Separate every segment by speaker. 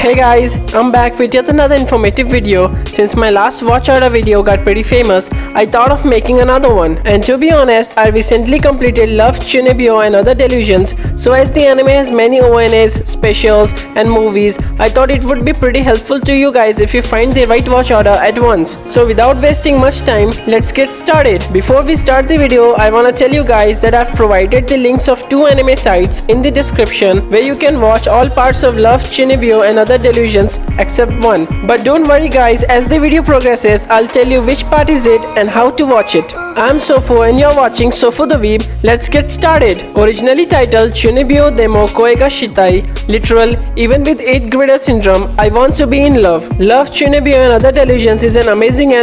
Speaker 1: Hey guys, I'm back with yet another informative video. Since my last watch order video got pretty famous, I thought of making another one. And to be honest, I recently completed Love, Chunibyo and Other Delusions, so as the anime has many ONAs, specials and movies, I thought it would be pretty helpful to you guys if you find the right watch order at once. So without wasting much time, let's get started. Before we start the video, I wanna tell you guys that I've provided the links of 2 anime sites in the description where you can watch all parts of Love, Chunibyo and Other Delusions except one. But don't worry guys, as the video progresses, I'll tell you which part is it and how to watch it. I'm Sofo and you're watching Sofo the Weeb. Let's get started. Originally titled Chunibyo Demo Koega Shitai, literal, even with 8th grader syndrome, I want to be in love. Love, Chunibyo and Other Delusions is an amazing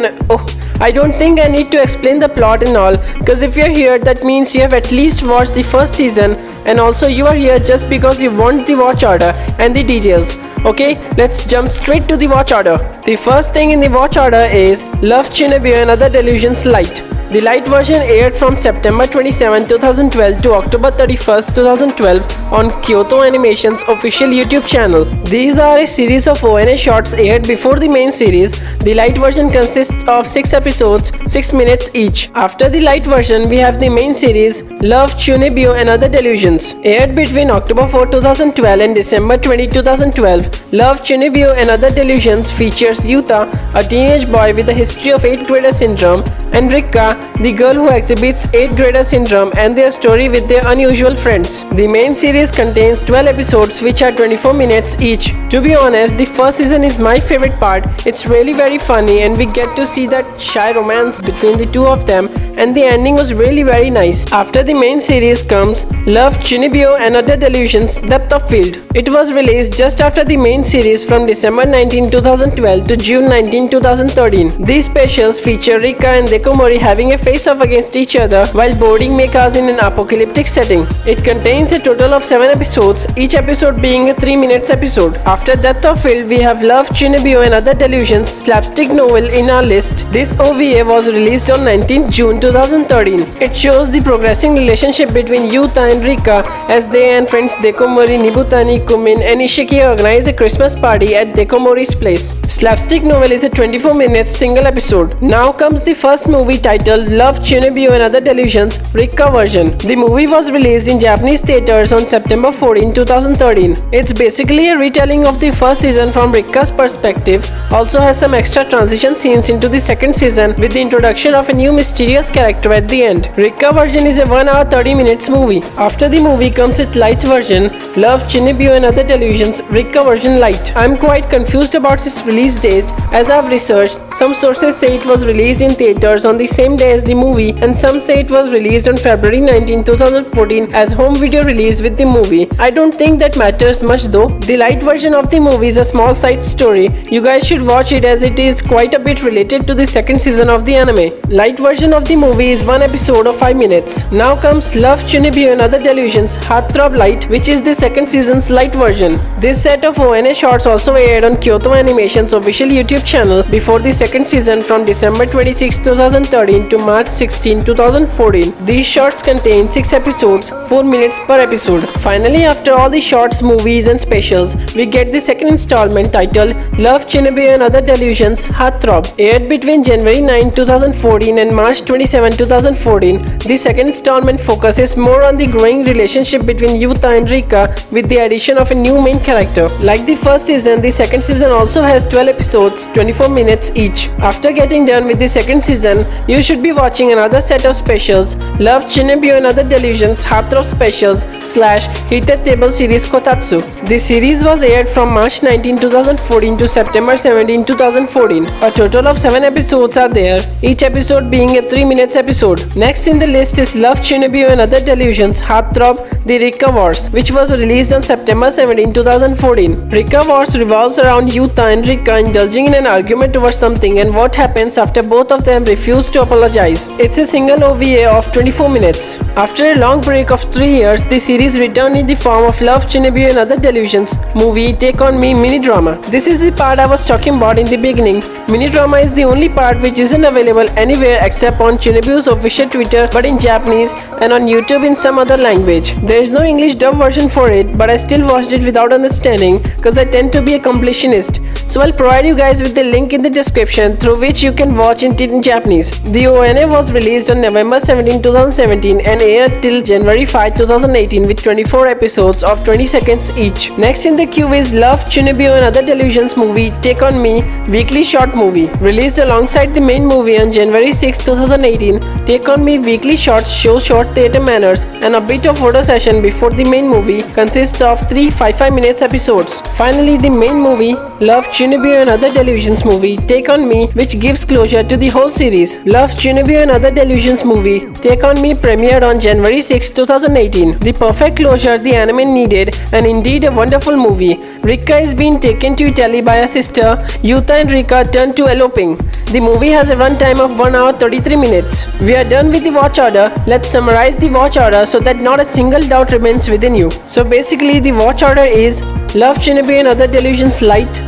Speaker 1: I don't think I need to explain the plot and all, because if you're here that means you have at least watched the first season, and also you are here just because you want the watch order and the details. Okay, let's jump straight to the watch order. The first thing in the watch order is Love, Chunibyo and Other Delusions Light. The light version aired from September 27, 2012 to October 31, 2012 on Kyoto Animation's official YouTube channel. These are a series of ONA shorts aired before the main series. The light version consists of 6 episodes, 6 minutes each. After the light version, we have the main series Love, Chunibyo and Other Delusions. Aired between October 4, 2012 and December 20, 2012, Love, Chunibyo and Other Delusions features Yuta, a teenage boy with a history of 8th grader syndrome, and Rika, the girl who exhibits 8th grader syndrome, and their story with their unusual friends. The main series contains 12 episodes which are 24 minutes each. To be honest, the first season is my favorite part. It's really very funny and we get to see that shy romance between the two of them, and the ending was really very nice. After the main series comes Love, Chunibyo and Other Delusions Depth of Field. It was released just after the main series from December 19, 2012 to June 19, 2013. These specials feature Rika and Dekomori having a face-off against each other while boarding mechas in an apocalyptic setting. It contains a total of 7 episodes, each episode being a 3 minutes episode. After Depth of Field, we have Love, Chunibyo and Other Delusions slapstick novel in our list. This OVA was released on 19th June 2013. It shows the progressing relationship between Yuta and Rika as they and friends Dekomori, Nibutani, Kumin and Ishiki organize a Christmas party at Dekomori's place. Slapstick novel is a 24 minutes single episode. Now comes the first movie titled Love, Chunibyo and Other Delusions Rika version. The movie was released in Japanese theaters on September 14, 2013. It's basically a retelling of the first season from Rika's perspective, also has some extra transition scenes into the second season with the introduction of a new mysterious character at the end. Rika version is a 1 hour 30 minutes movie. After the movie comes its light version, Love, Chunibyo and Other Delusions Rika version light. I'm quite confused about its release date as I've researched. Some sources say it was released in theaters on the same day as the movie, and some say it was released on February 19, 2014 as home video release with the movie. I don't think that matters much though. The light version of the movie is a small side story. You guys should watch it as it is quite a bit related to the second season of the anime. Light version of the movie is 1 episode of 5 minutes. Now comes Love, Chunibyo and Other Delusions Heartthrob Light, which is the second season's light version. This set of ONA shorts also aired on Kyoto Animation's official YouTube channel before the second season from December 26, 2013 to March 16, 2014. These shorts contain 6 episodes, 4 minutes per episode. Finally, after all the shorts, movies and specials, we get the second installment titled Love, Chunibyo and Other Delusions Heartthrob. Aired between January 9, 2014 and March 27, 2014, the second installment focuses more on the growing relationship between Yuta and Rika with the addition of a new main character. Like the first season, the second season also has 12 episodes, 24 minutes each. After getting done with the second season, you should be watching another set of specials, Love, Chunibyo and Other Delusions Heartthrob Specials / Heated Table Series Kotatsu. The series was aired from March 19, 2014 to September 17, 2014. A total of 7 episodes are there, each episode being a 3 minutes episode. Next in the list is Love, Chunibyo and Other Delusions Heartthrob The Rika Wars, which was released on September 17, 2014. Rika Wars revolves around Yuta and Rika indulging in an argument over something and what happens after both of them refuse to apologize. It's a single OVA of 24 minutes. After a long break of 3 years, the series returned in the form of Love, Chunibyo and Other Delusions movie Take On Me mini drama. This is the part I was talking about in the beginning. Mini drama is the only part which isn't available anywhere except on Chunibyo's official Twitter, but in Japanese and on YouTube in some other language. There is no English dub version for it, but I still watched it without understanding because I tend to be a completionist. So I'll provide you guys with the link in the description through which you can watch it in Japanese. The ONA was released on November 17, 2017 and aired till January 5, 2018 with 24 episodes of 20 seconds each. Next in the queue is Love, Chunibyo and Other Delusions movie Take On Me weekly short movie. Released alongside the main movie on January 6, 2018, Take On Me weekly shorts show short theatre manners and a bit of photo session before the main movie consists of 3 5 minutes episodes. Finally, the main movie Love, Chunibyo and Other Delusions movie Take On Me, which gives closure to the whole series. Love, Chunibyo and Other Delusions movie Take On Me premiered on January 6, 2018. The perfect closure the anime needed and indeed a wonderful movie. Rika is being taken to Italy by her sister. Yuta and Rika turn to eloping. The movie has a runtime of 1 hour 33 minutes. We are done with the watch order. Let's summarize the watch order so that not a single doubt remains within you. So basically the watch order is Love, Chunibyo and Other Delusions Light,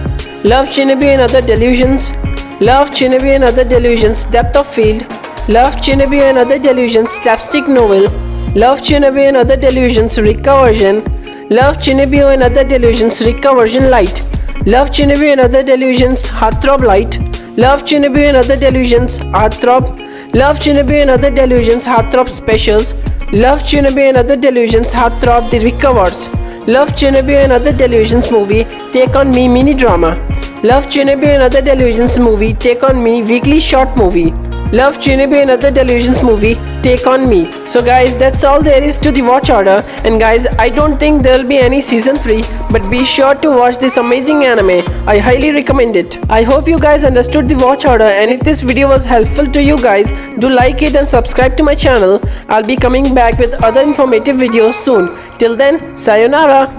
Speaker 1: Love, Chunibyo and Other Delusions, Love, Chunibyo and Other Delusions Depth of Field, Love, Chunibyo and Other Delusions Slapstick Novel, Love, Chunibyo and Other Delusions Rika version, Love, Chunibyo and Other Delusions Rika version Light, Love, Chunibyo and Other Delusions Heartthrob Light, Love, Chunibyo and Other Delusions Heartthrob, Love, Chunibyo and Other Delusions Heartthrob Specials, Love, Chunibyo and Other Delusions Heartthrob The Rika Wars, Love, Chunibyo and Other Delusions movie Take On Me mini drama, Love, Chunibyo and Other Delusions movie Take On Me weekly short movie, Love, Chunibyo and Other Delusions movie Take On Me. So guys, that's all there is to the watch order, and guys, I don't think there will be any season 3, but be sure to watch this amazing anime. I highly recommend it. I hope you guys understood the watch order, and if this video was helpful to you guys, do like it and subscribe to my channel. I'll be coming back with other informative videos soon. Till then, sayonara.